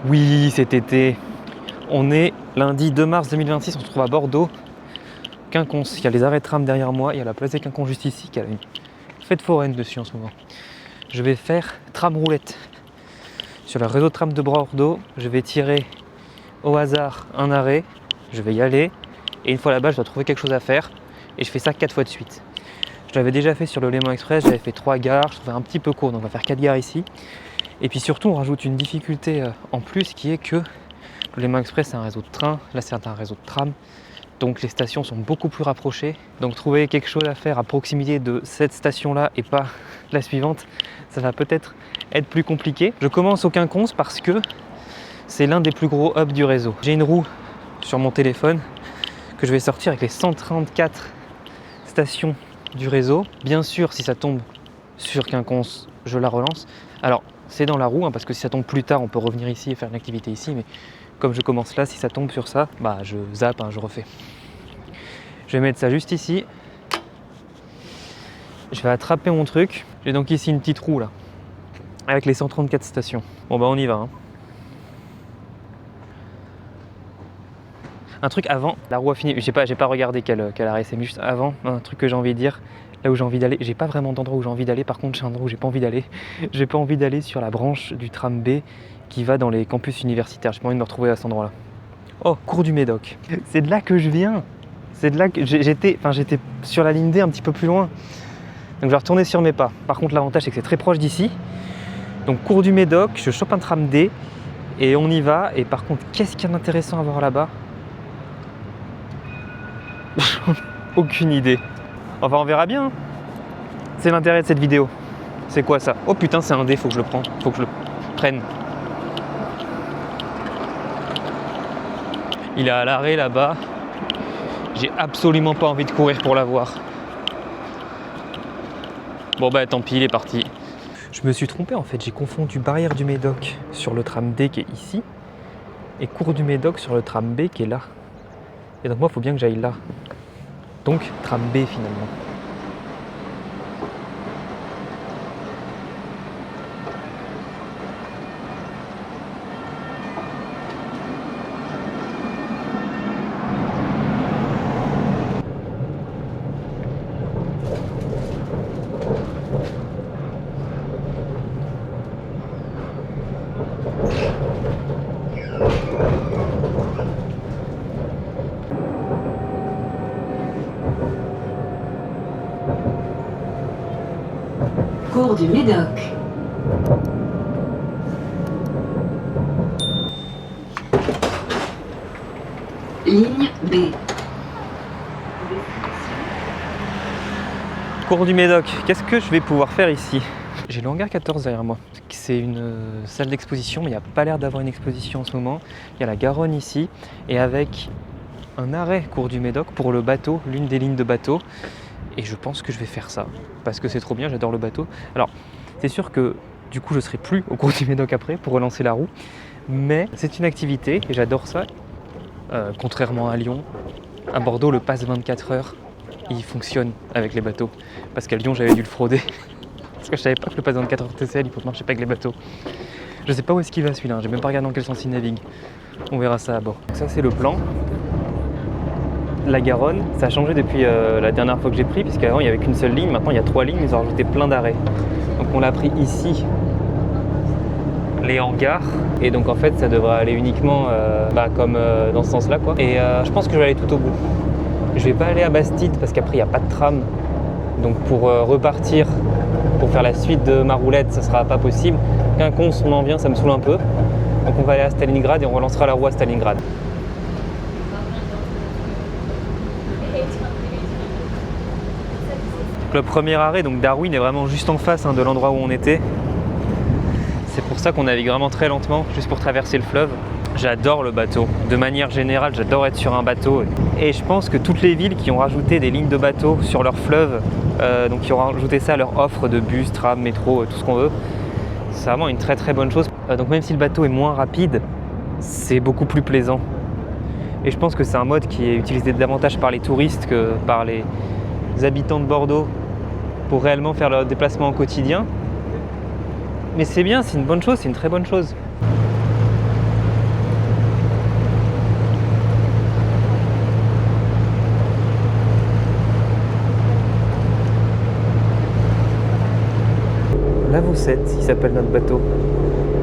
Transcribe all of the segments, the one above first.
Oui, cet été. On est lundi 2 mars 2026, on se trouve à Bordeaux, Quinconce. Il y a les arrêts de tram derrière moi, il y a la place des Quinconces juste ici, qui a une fête foraine dessus en ce moment. Je vais faire tram roulette. Sur le réseau de tram de Bordeaux, je vais tirer au hasard un arrêt, je vais y aller, et une fois là-bas, je dois trouver quelque chose à faire, et je fais ça 4 fois de suite. Je l'avais déjà fait sur le Léman Express, j'avais fait 3 gares, je trouvais un petit peu court, donc on va faire 4 gares ici. Et puis surtout, on rajoute une difficulté en plus qui est que le Léman Express c'est un réseau de train, là c'est un réseau de tram, donc les stations sont beaucoup plus rapprochées. Donc trouver quelque chose à faire à proximité de cette station-là et pas la suivante, ça va peut-être être plus compliqué. Je commence au Quinconce parce que c'est l'un des plus gros hubs du réseau. J'ai une roue sur mon téléphone que je vais sortir avec les 134 stations du réseau. Bien sûr, si ça tombe sur Quinconce, je la relance. Alors, c'est dans la roue, hein, parce que si ça tombe plus tard, on peut revenir ici et faire une activité ici, mais comme je commence là, si ça tombe sur ça, bah je zappe, hein, je refais. Je vais mettre ça juste ici. Je vais attraper mon truc. J'ai donc ici une petite roue là, avec les 134 stations. Bon bah on y va. Hein. Un truc avant, la roue a fini, j'ai pas regardé quel arrêt c'est, mais juste avant, un truc que j'ai envie de dire, là où j'ai envie d'aller, j'ai pas vraiment d'endroit où j'ai envie d'aller, par contre j'ai un endroit où j'ai pas envie d'aller. J'ai pas envie d'aller sur la branche du tram B qui va dans les campus universitaires, j'ai pas envie de me retrouver à cet endroit-là. Oh, cours du Médoc, c'est de là que je viens, c'est de là que j'étais sur la ligne D un petit peu plus loin, donc je vais retourner sur mes pas. Par contre l'avantage c'est que c'est très proche d'ici, donc cours du Médoc, je chope un tram D et on y va, et par contre qu'est-ce qu'il y a d'intéressant à voir là-bas? Aucune idée. Enfin, on verra bien. C'est l'intérêt de cette vidéo. C'est quoi ça? Oh putain, c'est un dé, faut que je le prenne. Faut que je le prenne. Il est à l'arrêt là-bas. J'ai absolument pas envie de courir pour l'avoir. Bon bah tant pis, il est parti. Je me suis trompé en fait, j'ai confondu barrière du Médoc sur le tram D qui est ici et cours du Médoc sur le tram B qui est là. Et donc moi, il faut bien que j'aille là. Donc, tram B finalement. Cours du Médoc. Ligne B. Cours du Médoc, qu'est-ce que je vais pouvoir faire ici? J'ai le hangar 14 derrière moi. C'est une salle d'exposition, mais il n'y a pas l'air d'avoir une exposition en ce moment. Il y a la Garonne ici, et avec un arrêt cours du Médoc pour le bateau, l'une des lignes de bateau. Et je pense que je vais faire ça, parce que c'est trop bien, j'adore le bateau. Alors, c'est sûr que du coup, je serai plus au cours du Médoc après pour relancer la roue, mais c'est une activité et j'adore ça. Contrairement à Lyon, à Bordeaux, le pass 24 heures, il fonctionne avec les bateaux. Parce qu'à Lyon, j'avais dû le frauder. Parce que je savais pas que le pass 24 heures TCL, il faut marcher pas avec les bateaux. Je sais pas où est-ce qu'il va celui-là, j'ai même pas regardé dans quel sens il navigue. On verra ça à bord. Donc ça, c'est le plan. La Garonne, ça a changé depuis la dernière fois que j'ai pris, puisqu'avant il n'y avait qu'une seule ligne, maintenant il y a 3 lignes, ils ont rajouté plein d'arrêts. Donc on l'a pris ici, les hangars, et donc en fait ça devrait aller uniquement comme dans ce sens-là quoi. Et je pense que je vais aller tout au bout. Je vais pas aller à Bastide parce qu'après il n'y a pas de tram, donc pour repartir, pour faire la suite de ma roulette, ça sera pas possible. Quinconce, on en vient, ça me saoule un peu. Donc on va aller à Stalingrad et on relancera la roue à Stalingrad. Le premier arrêt, donc Darwin, est vraiment juste en face de l'endroit où on était. C'est pour ça qu'on navigue vraiment très lentement, juste pour traverser le fleuve. J'adore le bateau. De manière générale, j'adore être sur un bateau. Et je pense que toutes les villes qui ont rajouté des lignes de bateau sur leur fleuve, donc qui ont rajouté ça à leur offre de bus, tram, métro, tout ce qu'on veut, c'est vraiment une très très bonne chose. Donc même si le bateau est moins rapide, c'est beaucoup plus plaisant. Et je pense que c'est un mode qui est utilisé davantage par les touristes que par les habitants de Bordeaux pour réellement faire leur déplacement au quotidien. Mais c'est bien, c'est une bonne chose, c'est une très bonne chose. 7 qui s'appelle notre bateau.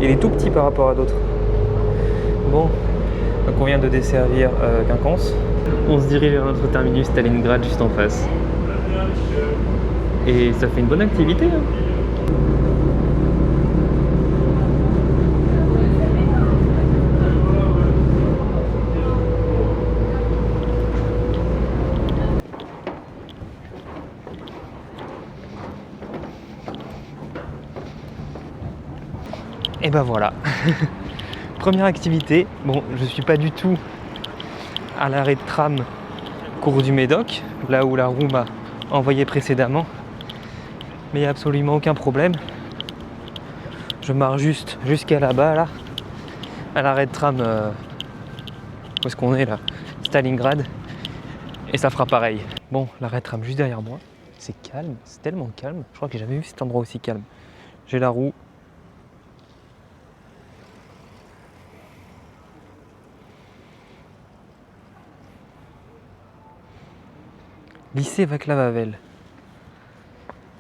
Il est tout petit par rapport à d'autres. Bon, donc on vient de desservir Quinconce. On se dirige vers notre terminus Stalingrad juste en face. Et ça fait une bonne activité, hein. Et ben voilà, première activité. Bon, je suis pas du tout à l'arrêt de tram cours du Médoc, là où la roue m'a envoyé précédemment, mais il n'y a absolument aucun problème. Je marche juste jusqu'à là-bas, là, à l'arrêt de tram, où est-ce qu'on est là, Stalingrad, et ça fera pareil. Bon, l'arrêt de tram juste derrière moi, c'est calme, c'est tellement calme, je crois que j'ai jamais vu cet endroit aussi calme. J'ai la roue. Lycée Vaclav-Havel.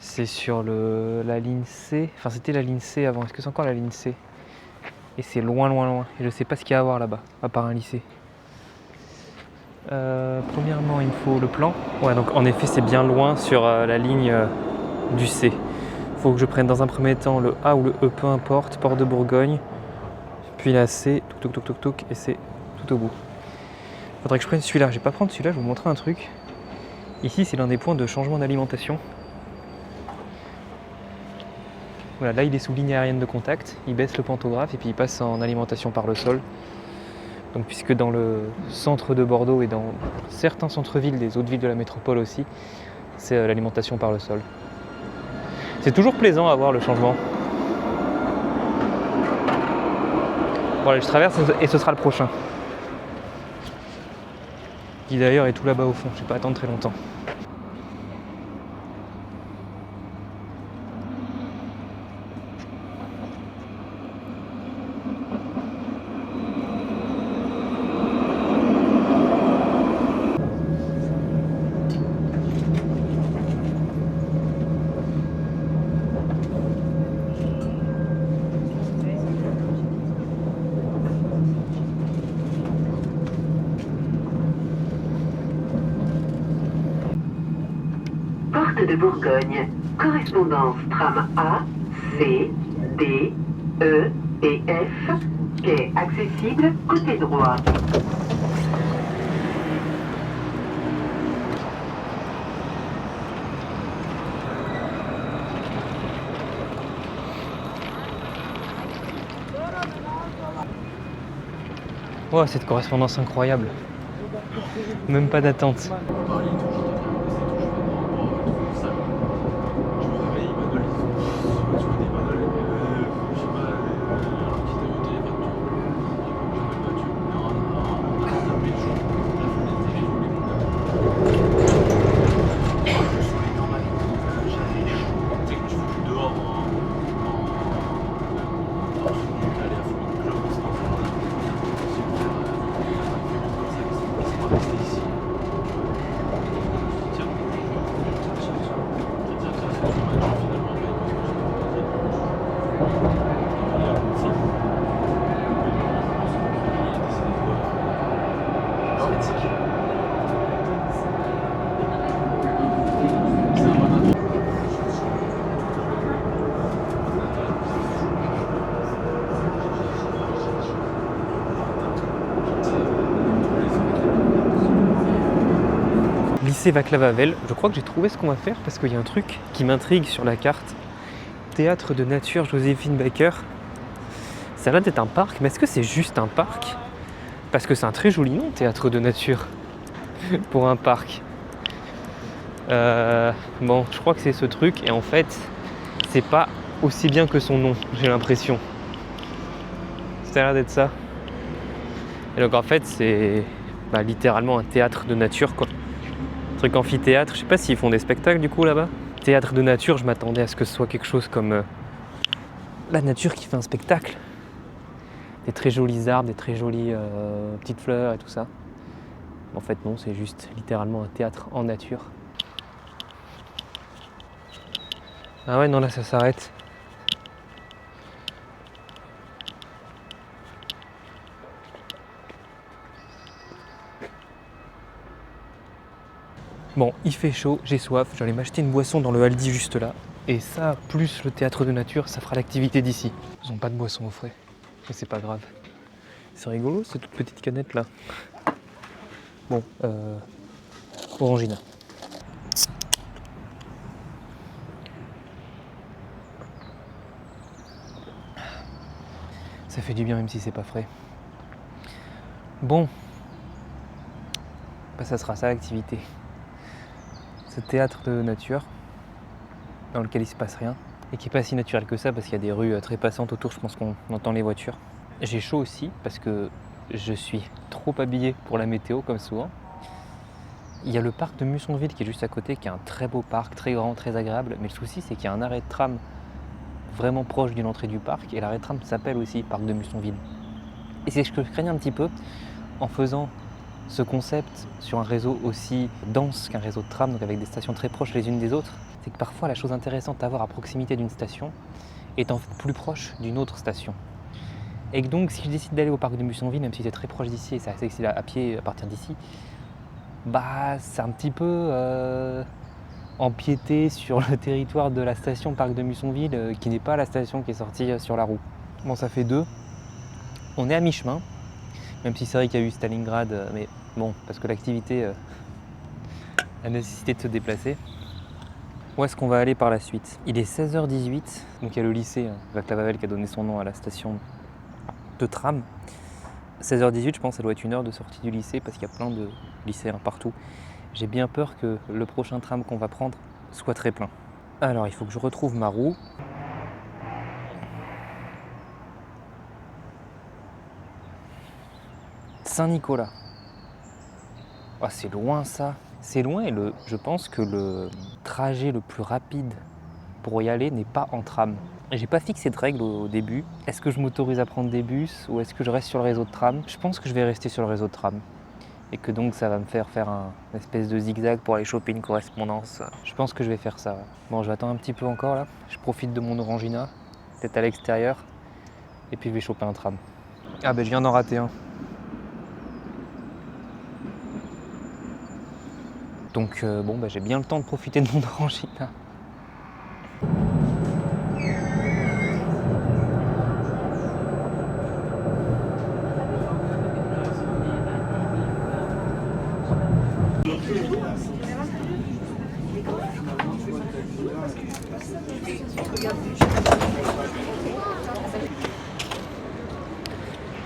C'est sur la ligne C. Enfin, c'était la ligne C avant. Est-ce que c'est encore la ligne C? Et c'est loin, loin, loin. Et je sais pas ce qu'il y a à voir là-bas, à part un lycée. Premièrement, il me faut le plan. Ouais, donc en effet, c'est bien loin sur la ligne du C. Il faut que je prenne dans un premier temps le A ou le E, peu importe, Port de Bourgogne. Puis la C, toc, toc, toc, toc, et c'est tout au bout. Faudrait que je prenne celui-là. Je vais pas prendre celui-là, je vais vous montrer un truc. Ici, c'est l'un des points de changement d'alimentation. Voilà, là, il est sous ligne aérienne de contact. Il baisse le pantographe et puis il passe en alimentation par le sol. Donc, puisque dans le centre de Bordeaux et dans certains centres-villes des autres villes de la métropole aussi, c'est l'alimentation par le sol. C'est toujours plaisant à voir le changement. Bon, allez, je traverse et ce sera le prochain. Qui d'ailleurs est tout là-bas au fond, je ne vais pas attendre très longtemps. Porte de Bourgogne. Correspondance tram A, C, D, E et F. Quai accessible côté droit. Oh, cette correspondance incroyable. Même pas d'attente. Lycée Vaclav-Havel, je crois que j'ai trouvé ce qu'on va faire parce qu'il y a un truc qui m'intrigue sur la carte. Théâtre de nature Joséphine Baker. Ça a l'air d'être un parc, mais est-ce que c'est juste un parc? Parce que c'est un très joli nom, Théâtre de nature, pour un parc. Bon, je crois que c'est ce truc, et en fait, c'est pas aussi bien que son nom, j'ai l'impression. Ça a l'air d'être ça. Et donc en fait, c'est littéralement un théâtre de nature, quoi. Truc amphithéâtre, je sais pas s'ils font des spectacles du coup là-bas. Théâtre de nature, je m'attendais à ce que ce soit quelque chose comme la nature qui fait un spectacle. Des très jolis arbres, des très jolies petites fleurs et tout ça. En fait non, c'est juste littéralement un théâtre en nature. Ah ouais, non, là ça s'arrête. Bon, il fait chaud, j'ai soif, j'allais m'acheter une boisson dans le Aldi juste là. Et ça, plus le théâtre de nature, ça fera l'activité d'ici. Ils n'ont pas de boisson au frais, mais c'est pas grave. C'est rigolo, cette toute petite canette là. Bon, Orangina. Ça fait du bien même si c'est pas frais. Bon, bah, ça sera ça l'activité. Ce théâtre de nature, dans lequel il se passe rien, et qui est pas si naturel que ça parce qu'il y a des rues très passantes autour, je pense qu'on entend les voitures. J'ai chaud aussi parce que je suis trop habillé pour la météo comme souvent. Il y a le parc de Mussonville qui est juste à côté, qui est un très beau parc, très grand, très agréable, mais le souci c'est qu'il y a un arrêt de tram vraiment proche d'une entrée du parc, et l'arrêt de tram s'appelle aussi parc de Mussonville. Et c'est ce que je craignais un petit peu en faisant ce concept sur un réseau aussi dense qu'un réseau de tram, donc avec des stations très proches les unes des autres, c'est que parfois la chose intéressante à voir à proximité d'une station est en fait plus proche d'une autre station. Et donc si je décide d'aller au parc de Mussonville, même si c'est très proche d'ici et c'est assez accessible à pied à partir d'ici, bah c'est un petit peu empiéter sur le territoire de la station parc de Mussonville qui n'est pas la station qui est sortie sur la roue. Bon, ça fait 2. On est à mi-chemin, même si c'est vrai qu'il y a eu Stalingrad, mais bon, parce que l'activité a nécessité de se déplacer. Où est-ce qu'on va aller par la suite? Il est 16h18, donc il y a le lycée Vaclav-Havel qui a donné son nom à la station de tram. 16h18, je pense que ça doit être une heure de sortie du lycée parce qu'il y a plein de lycéens partout. J'ai bien peur que le prochain tram qu'on va prendre soit très plein. Alors, il faut que je retrouve ma roue. Saint-Nicolas. Ah, c'est loin ça. C'est loin et je pense que le trajet le plus rapide pour y aller n'est pas en tram. J'ai pas fixé de règles au début. Est-ce que je m'autorise à prendre des bus ou est-ce que je reste sur le réseau de tram? Je pense que je vais rester sur le réseau de tram. Et que donc ça va me faire une espèce de zigzag pour aller choper une correspondance. Je pense que je vais faire ça. Bon, je vais attendre un petit peu encore là. Je profite de mon Orangina, peut-être à l'extérieur. Et puis je vais choper un tram. Ah ben je viens d'en rater un. Donc bon, bah, j'ai bien le temps de profiter de mon Orangina.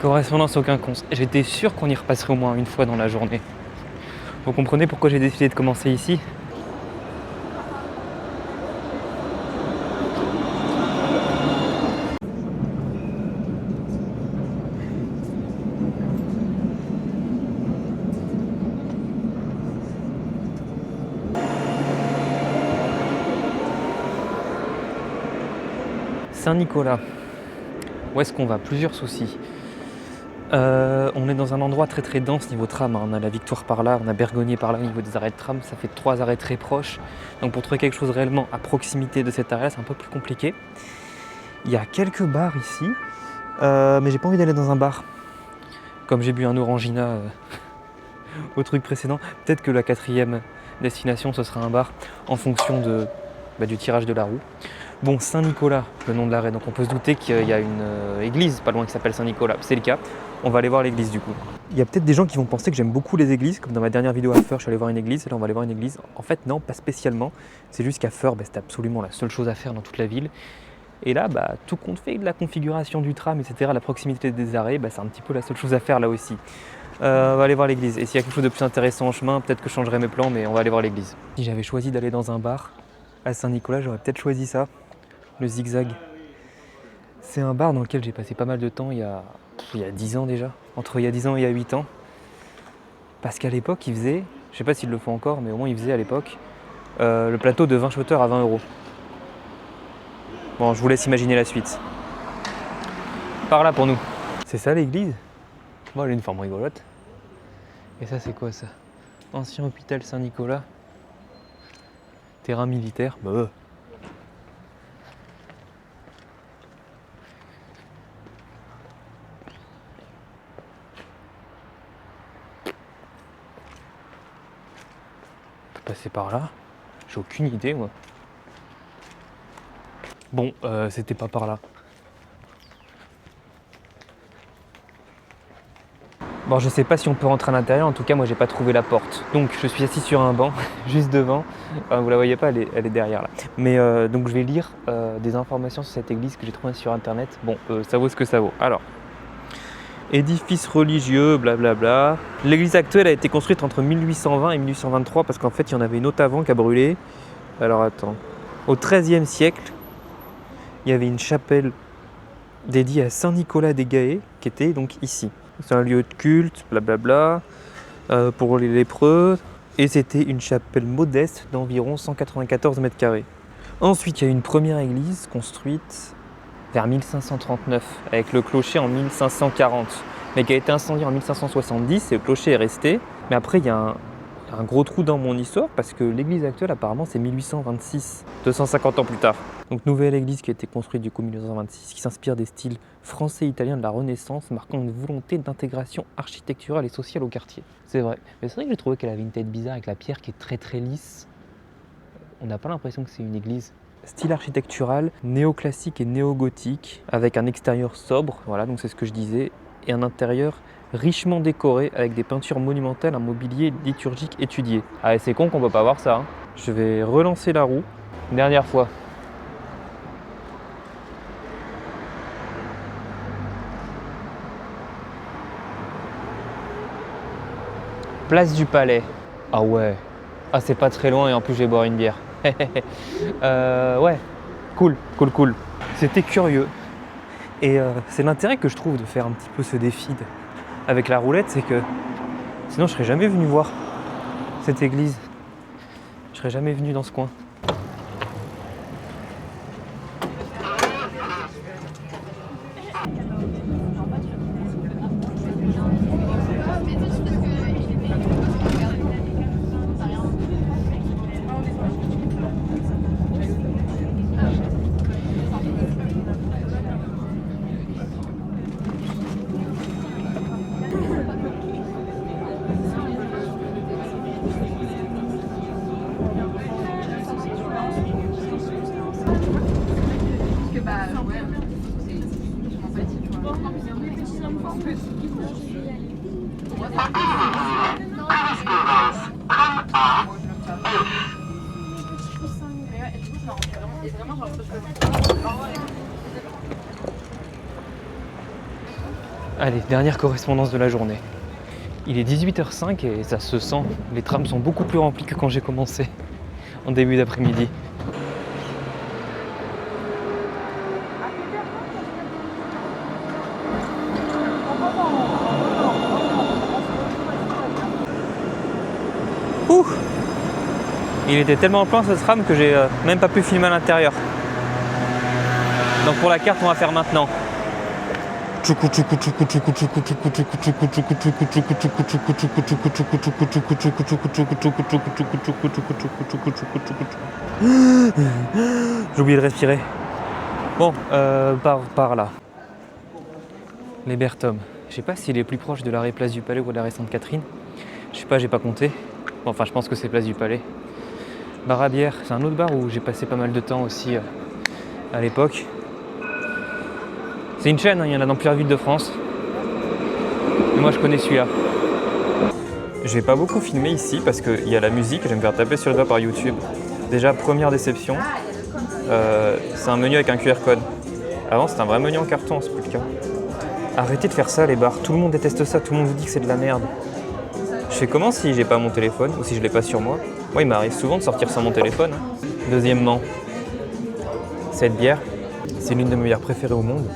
Correspondance aucun compte. J'étais sûr qu'on y repasserait au moins une fois dans la journée. Vous comprenez pourquoi j'ai décidé de commencer ici? Saint-Nicolas. Où est-ce qu'on va? Plusieurs soucis. On est dans un endroit très très dense niveau tram. On a la Victoire par là, on a Bergognier par là au niveau des arrêts de tram. Ça fait 3 arrêts très proches. Donc pour trouver quelque chose réellement à proximité de cet arrêt, c'est un peu plus compliqué. Il y a quelques bars ici, mais j'ai pas envie d'aller dans un bar. Comme j'ai bu un Orangina au truc précédent, peut-être que la 4e destination ce sera un bar en fonction du tirage de la roue. Bon, Saint-Nicolas, le nom de l'arrêt, donc on peut se douter qu'il y a une église pas loin qui s'appelle Saint-Nicolas, c'est le cas. On va aller voir l'église du coup. Il y a peut-être des gens qui vont penser que j'aime beaucoup les églises, comme dans ma dernière vidéo à Feur, je suis allé voir une église, et là on va aller voir une église. En fait non, pas spécialement, c'est juste qu'à Feur, c'est absolument la seule chose à faire dans toute la ville. Et là, tout compte fait de la configuration du tram, etc., la proximité des arrêts, c'est un petit peu la seule chose à faire là aussi. On va aller voir l'église. Et s'il y a quelque chose de plus intéressant en chemin, peut-être que je changerai mes plans, mais on va aller voir l'église. Si j'avais choisi d'aller dans un bar à Saint-Nicolas, j'aurais peut-être choisi ça, le Zigzag. C'est un bar dans lequel j'ai passé pas mal de temps il y a 10 ans déjà, entre il y a 10 ans et il y a 8 ans. Parce qu'à l'époque, ils faisaient, je sais pas s'ils le font encore, mais au moins ils faisaient à l'époque, le plateau de 20 shooters à 20 €. Bon, je vous laisse imaginer la suite. Par là pour nous. C'est ça l'église? Bon, elle a une forme rigolote. Et ça, c'est quoi ça? Ancien hôpital Saint-Nicolas. Terrain militaire. passer par là? J'ai aucune idée, moi. Bon, c'était pas par là. Bon, je sais pas si on peut rentrer à l'intérieur, en tout cas moi j'ai pas trouvé la porte. Donc je suis assis sur un banc, juste devant. Enfin, vous la voyez pas, elle est derrière là. Mais donc je vais lire des informations sur cette église que j'ai trouvée sur internet. Bon, ça vaut ce que ça vaut. Alors, édifice religieux, blablabla. L'église actuelle a été construite entre 1820 et 1823 parce qu'en fait il y en avait une autre avant qui a brûlé. Alors attends. Au XIIIe siècle, il y avait une chapelle dédiée à Saint Nicolas des Gaets qui était donc ici. C'est un lieu de culte, blablabla, pour les lépreux. Et c'était une chapelle modeste d'environ 194 mètres carrés. Ensuite, il y a une première église construite vers 1539, avec le clocher en 1540, mais qui a été incendié en 1570, et le clocher est resté. Mais après, il y a un gros trou dans mon histoire, parce que l'église actuelle, apparemment, c'est 1826, 250 ans plus tard. Donc, nouvelle église qui a été construite du coup en 1826, qui s'inspire des styles français et italiens de la Renaissance, marquant une volonté d'intégration architecturale et sociale au quartier. C'est vrai. Mais c'est vrai que j'ai trouvé qu'elle avait une tête bizarre avec la pierre qui est très très lisse. On n'a pas l'impression que c'est une église. Style architectural, néoclassique et néo-gothique, avec un extérieur sobre, voilà, donc c'est ce que je disais, et un intérieur richement décoré avec des peintures monumentales, un mobilier liturgique étudié. Ah, et c'est con qu'on peut pas voir ça. Hein. Je vais relancer la roue une dernière fois. Place du Palais. Ah ouais. Ah, c'est pas très loin et en plus je vais boire une bière. Ouais, cool. C'était curieux. Et c'est l'intérêt que je trouve de faire un petit peu ce défi avec la roulette, c'est que sinon je serais jamais venu voir cette église. Je serais jamais venu dans ce coin. Allez, dernière correspondance de la journée. Il est 18h05 et ça se sent. Les trams sont beaucoup plus remplis que quand j'ai commencé en début d'après-midi. Ouh! Il était tellement plein ce tram que j'ai même pas pu filmer à l'intérieur. Donc pour la carte, on va faire maintenant. Je J'ai oublié de respirer. Bon, par là. Les Berthomes. Je sais pas s'il est plus proche de l'arrêt Place du Palais ou de l'arrêt Sainte-Catherine. Je sais pas, j'ai pas compté. Bon, enfin, je pense que c'est Place du Palais. Bar à bière, c'est un autre bar où j'ai passé pas mal de temps aussi à l'époque. C'est une chaîne, hein, il y en a dans plusieurs villes de France. Mais moi je connais celui-là. Je vais pas beaucoup filmer ici parce qu'il y a la musique et je vais me faire taper sur le doigt par YouTube. Déjà, première déception, c'est un menu avec un QR code. Avant c'était un vrai menu en carton, c'est plus le cas. Arrêtez de faire ça les bars, tout le monde déteste ça, tout le monde vous dit que c'est de la merde. Je fais comment si j'ai pas mon téléphone ou si je l'ai pas sur moi? Moi il m'arrive souvent de sortir sans mon téléphone. Deuxièmement, cette bière, c'est l'une de mes bières préférées au monde.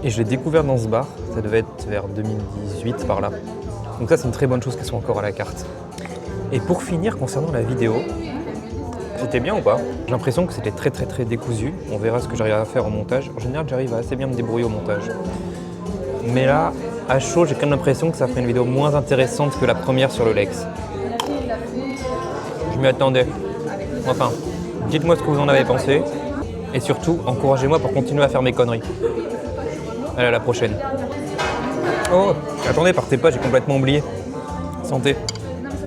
Et je l'ai découvert dans ce bar, ça devait être vers 2018 par là. Donc ça c'est une très bonne chose qu'elle soit encore à la carte. Et pour finir, concernant la vidéo, c'était bien ou pas? J'ai l'impression que c'était très décousu. On verra ce que j'arrive à faire au montage. En général j'arrive à assez bien me débrouiller au montage. Mais là, à chaud, j'ai quand même l'impression que ça ferait une vidéo moins intéressante que la première sur le Lex. Je m'y attendais. Enfin, dites-moi ce que vous en avez pensé. Et surtout, encouragez-moi pour continuer à faire mes conneries. Allez, à la prochaine. Oh, attendez, partez pas, j'ai complètement oublié. Santé.